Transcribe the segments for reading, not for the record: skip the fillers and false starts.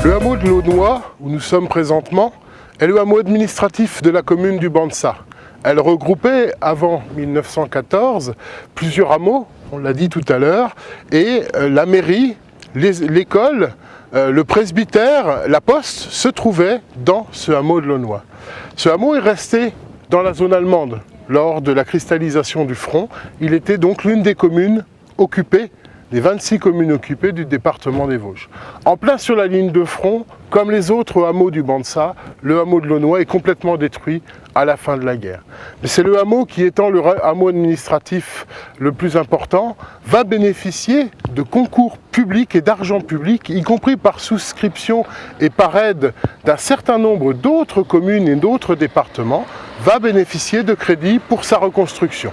Le hameau de l'Aunois, où nous sommes présentement, est le hameau administratif de la commune du Banssa. Elle regroupait, avant 1914, plusieurs hameaux, on l'a dit tout à l'heure, et la mairie, l'école, le presbytère, la poste se trouvaient dans ce hameau de l'Aunois. Ce hameau est resté dans la zone allemande lors de la cristallisation du front. Il était donc l'une des communes occupées, les 26 communes occupées du département des Vosges. En plein sur la ligne de front, comme les autres hameaux du Banssa, le hameau de l'Aunois est complètement détruit à la fin de la guerre. Mais c'est le hameau qui, étant le hameau administratif le plus important, va bénéficier de concours publics et d'argent public, y compris par souscription et par aide d'un certain nombre d'autres communes et d'autres départements, va bénéficier de crédits pour sa reconstruction.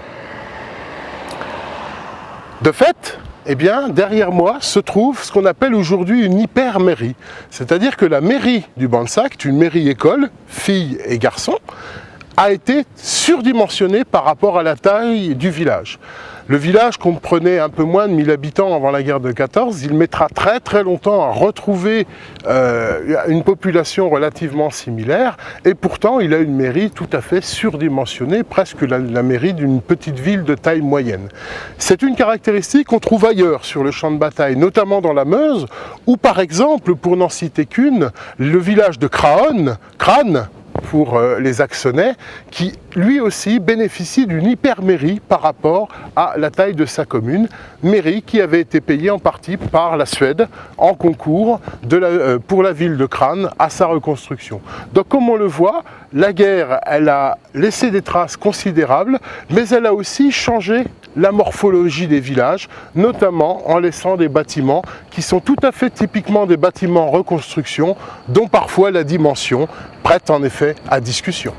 De fait, eh bien, derrière moi se trouve ce qu'on appelle aujourd'hui une hyper-mairie. C'est-à-dire que la mairie du Banssa, qui est une mairie-école, filles et garçons, a été surdimensionnée par rapport à la taille du village. Le village comprenait un peu moins de 1000 habitants avant la guerre de 14. Il mettra très très longtemps à retrouver une population relativement similaire et pourtant il a une mairie tout à fait surdimensionnée, presque la mairie d'une petite ville de taille moyenne. C'est une caractéristique qu'on trouve ailleurs sur le champ de bataille, notamment dans la Meuse, où par exemple, pour n'en citer qu'une, le village de Crane, pour les Axonais, qui lui aussi bénéficie d'une hyper-mairie par rapport à la taille de sa commune, mairie qui avait été payée en partie par la Suède en concours pour la ville de Crane à sa reconstruction. Donc comme on le voit, la guerre, elle a laissé des traces considérables, mais elle a aussi changé la morphologie des villages, notamment en laissant des bâtiments qui sont tout à fait typiquement des bâtiments en reconstruction, dont parfois la dimension prête en effet à discussion.